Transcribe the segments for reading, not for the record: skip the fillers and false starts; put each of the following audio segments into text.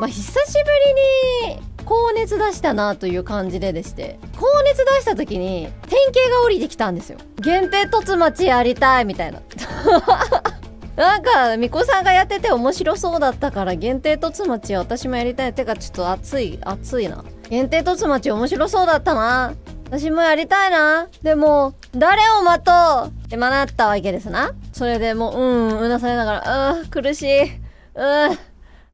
久しぶりに高熱出したなという感じででして、高熱出した時に典型が降りてきたんですよ。限定凸町やりたいみたいななんかみこさんがやってて面白そうだったから限定凸町私もやりたい。てかちょっと熱いな。限定凸町面白そうだったな、私もやりたいな。でも誰を待とうってなったわけですな。それでもううなされながら苦しい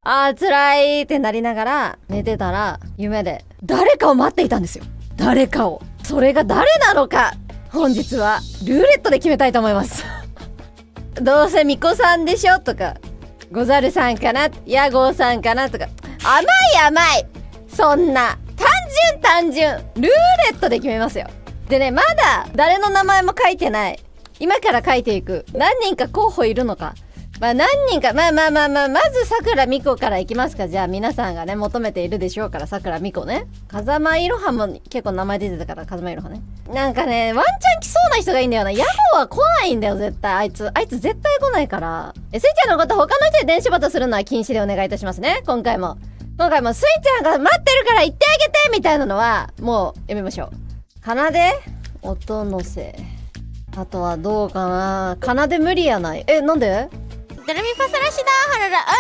辛いってなりながら寝てたら、夢で誰かを待っていたんですよ。誰かを。それが誰なのか、本日はルーレットで決めたいと思いますどうせみこさんでしょとか、ござるさんかな、やごうさんかなとか、甘いそんな単純ルーレットで決めますよ。でね、まだ誰の名前も書いてない。今から書いていく。何人か候補いるのか、何人か、まずさくらみこからいきますか。じゃあ皆さんがね求めているでしょうから、さくらみこね。風間いろはも結構名前出てたから、風間いろはね。なんかね、ワンチャン来そうな人がいいんだよな。ヤゴは来ないんだよ絶対。あいつ絶対来ないから。スイちゃんのこと他の人で電子バトするのは禁止でお願いいたしますね。今回もスイちゃんが待ってるから行ってあげてみたいなのはもうやめましょう。かなで音のせ、あとはどうかな。かなで無理やない。なんでドレミファソラシドハララ、こ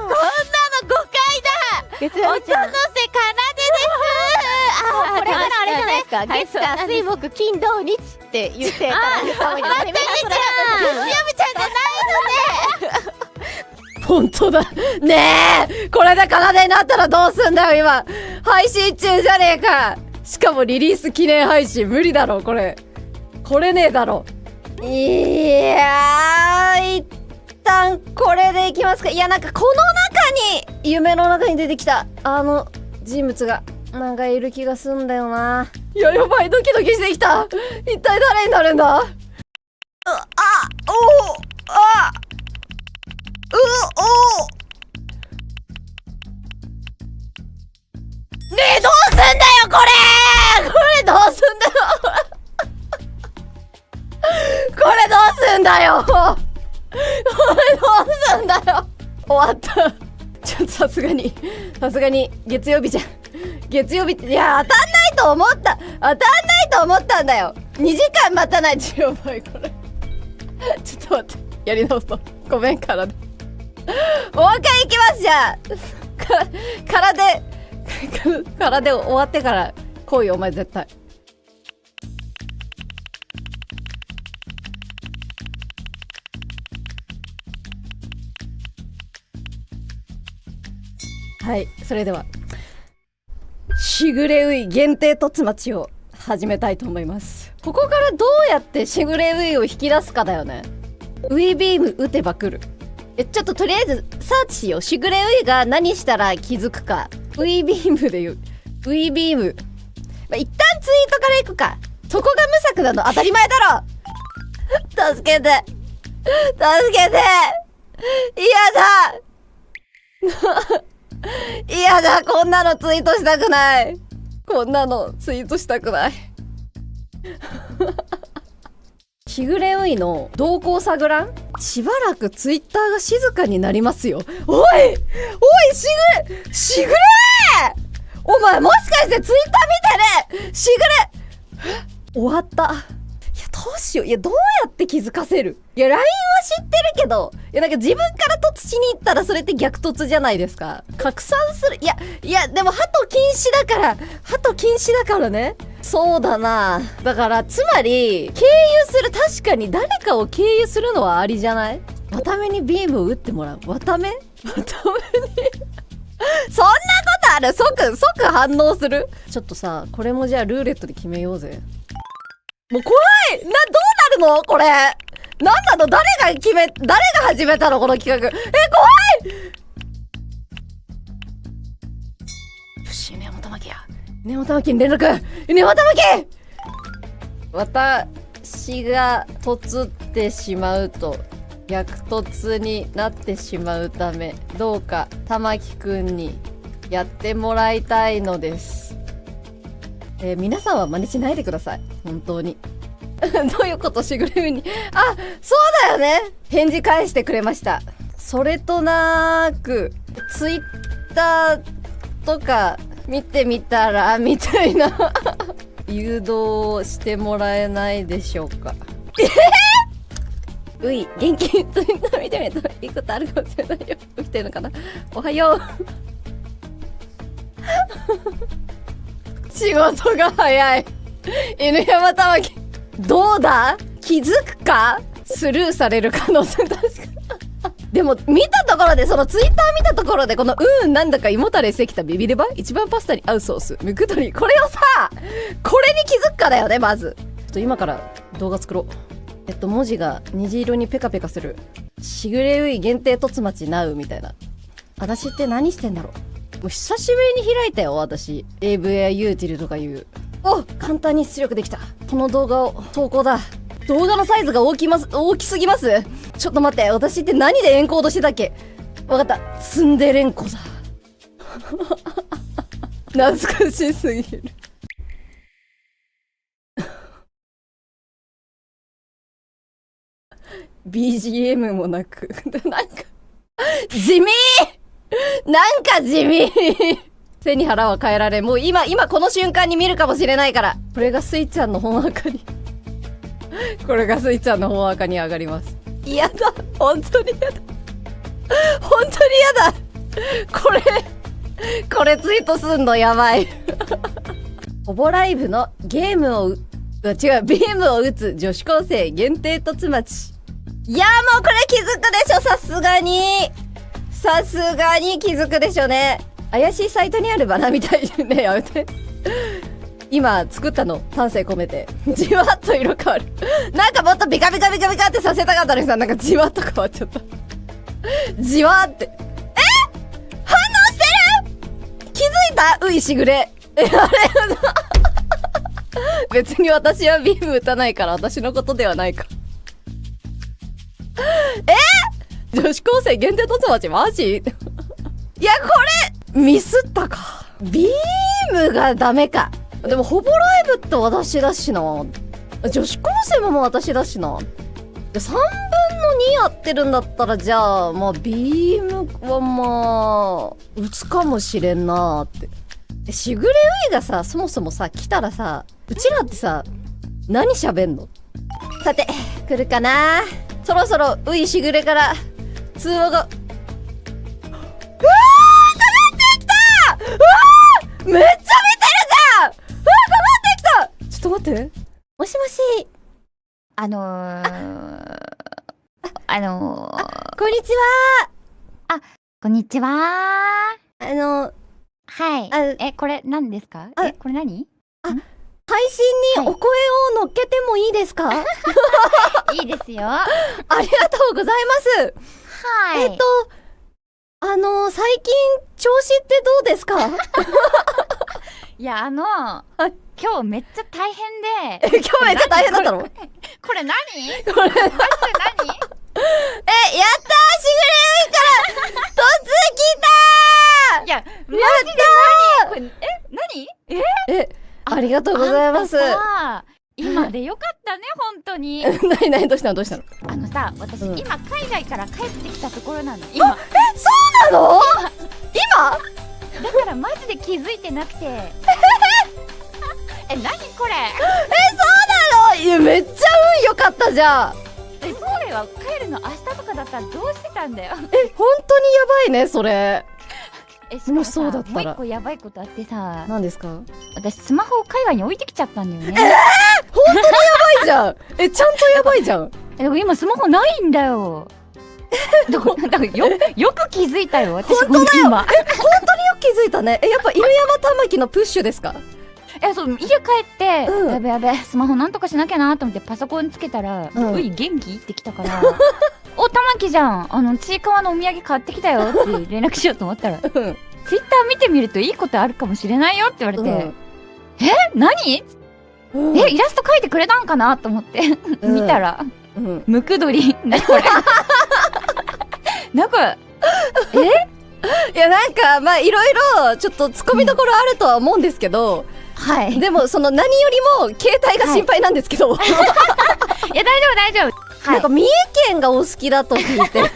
んなの誤解だ。月曜日ちゃん、音のせかなでです。これからあれじゃないですか、月火水木金土日って言ってから言った方がいい。待ってみちゃん、月曜日ちゃんじゃないので。本当だねえ、これでかなでになったらどうすんだよ。今配信中じゃねえか。しかもリリース記念配信無理だろこれねえだろ。いやー、一旦これでいきますか。いや、なんかこの中に、夢の中に出てきたあの人物がなんかいる気がすんだよな。いや、やばい、ドキドキしてきた。一体誰になるんだ。ねえ、どうすんだよこれどうすんだよこれどうすんだよこれどうすんだよ。終わった。ちょっとさすがに月曜日じゃん。月曜日って、いや、当たんないと思ったんだよ。2時間待たないとやばいこれちょっと待って、やり直そう。ごめんからでもう一回行きます。じゃあからで終わってから来いよお前絶対。はい、それではしぐれうい限定凸町を始めたいと思います。ここからどうやってしぐれういを引き出すかだよね。ウイビーム打てば来る。ちょっととりあえずサーチしよう。しぐれういが何したら気づくか。ウイビームで言う。ウイビーム、一旦ツイートからいくか。そこが無策なの当たり前だろ助けて嫌だこんなのツイートしたくない。しぐれういの動向探らん。しばらくツイッターが静かになりますよ。おいしぐれお前もしかしてツイッター見てね。しぐれ終わった。いや、どうしよう。いや、どうやって気づかせる。いや、LINE は知ってるけど、いや、なんか自分から突しに行ったらそれって逆突じゃないですか。拡散する。いや、でもハト禁止だからね。そうだな。だからつまり経由する、確かに誰かを経由するのはありじゃない。綿目にビームを打ってもらう。綿目にそんなことある。即反応する。ちょっとさ、これもじゃあルーレットで決めようぜ。もう怖い。どうなるのこれ。なんなの。誰が始めたのこの企画。怖い。よし、根本巻や。根本巻に連絡。根本巻。私が突ってしまうと逆突になってしまうため、どうか玉木くんにやってもらいたいのです。皆さんは真似しないでください。本当にどういうこと？しぐれみに。あ、そうだよね。返事返してくれました。それとなく、ツイッターとか見てみたら、みたいな。誘導してもらえないでしょうか。うい、元気にツイッター見てみるといいことあるかもしれないよ。起きてるのかな？おはよう。仕事が早い。犬山玉木。どうだ？気づくか？スルーされる可能性確かに。でも見たところで、そのツイッター見たところで、このなんだか胃もたれしてきたビビレバ一番パスタに合うソースムクドリ、これをさ、これに気づくかだよね。まずちょっと今から動画作ろう。文字が虹色にペカペカする。しぐれうい限定凸町なうみたいな。私って何してんだろう。もう久しぶりに開いたよ私。AV やユーティルとかいう。お、簡単に出力できた。この動画を投稿だ。動画のサイズが大きすぎます。ちょっと待って、私って何でエンコードしてたっけ。わかった、ツンデレンコだ。懐かしすぎる。BGM もなくなんか地味、なんか地味。背に腹は変えられん。もう今この瞬間に見るかもしれないから。これがスイちゃんの本赤にこれがスイちゃんの本赤に上がります。嫌だ、本当に嫌だ、本当に嫌だ。これツイートすんのやばい。ほぼライブのゲームをビームを打つ女子高生限定凸町。いやもうこれ気づくでしょ。さすがに気づくでしょね。怪しいサイトにあるバナみたいね。やめて。今作ったの丹精込めて。じわっと色変わる。なんかもっとビカビカビカビカってさせたかったのにさ、なんかじわっと変わっちゃった。じわって。反応してる？気づいた？ういしぐれ。あれ別に私はビーム打たないから私のことではないか。女子高生限定凸町マジ？いやこれミスったか。ビームがダメか。でもほぼライブって私だしな。女子高生も私だしな。3分の2やってるんだったら、じゃあまあビームはまあ打つかもしれんなーって。しぐれういがさ、そもそもさ来たらさ、うちらってさ何喋んの？さて来るかな。そろそろういしぐれから通話が。めっちゃ見てるじゃん。かかってきた。ちょっと待って。もしもし。こんにちは。こんにちは。はい。これ何ですか？これ何？配信にお声を乗っけてもいいですか？いいですよ。ありがとうございます。はい。最近調子ってどうですか？いや今日めっちゃ大変で。今日めっちゃ大変だったの？これ何？これマジで何？やったー、しぐれういから突来たー。いやマジで何？これ何？ありがとうございます。今でよかったね本当に。何どうしたの？私、今海外から帰ってきたところなの。今。そうなの？今？だからマジで気づいてなくて。何これ？そうなの？いやめっちゃ運良かったじゃん。そうだよ、帰るの明日とかだったらどうしてたんだよ。本当にやばいねそれ。もしそうだったら。もう一個やばいことあってさ。何ですか？私スマホを海外に置いてきちゃったんだよね。本当にやばいじゃん。ちゃんとやばいじゃん。でも今スマホないんだよ。だからよく気づいたよ私。本当だよ。本当によく気づいたね。やっぱ犬山玉木のプッシュですか？そう、家帰って、やべスマホなんとかしなきゃなと思ってパソコンつけたら、うい元気ってきたからお、玉木じゃん、ちいかわのお土産買ってきたよって連絡しようと思ったら、ツイッター見てみるといいことあるかもしれないよって言われて、何？イラスト描いてくれたんかなと思って見たら、ムクドリ。なこれなんかいやなんかまあいろいろちょっとツッコミどころあるとは思うんですけど、はいでもその何よりも携帯が心配なんですけど、いや大丈夫大丈夫。はい。なんか三重県がお好きだと聞いて好き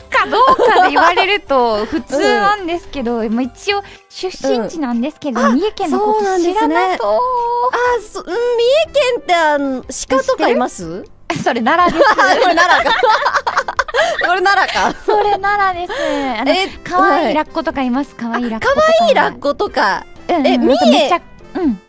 かどうかで言われると普通なんですけど、まあ一応出身地なんですけど、三重県のこと知らなそう。三重県って鹿とかいます？それ奈良です。これ奈良かこれ奈良かそれ奈良です。可愛いラッコとかいます。可愛いラッコとか。可愛いラッコとかうんうん、三重めっちゃうん。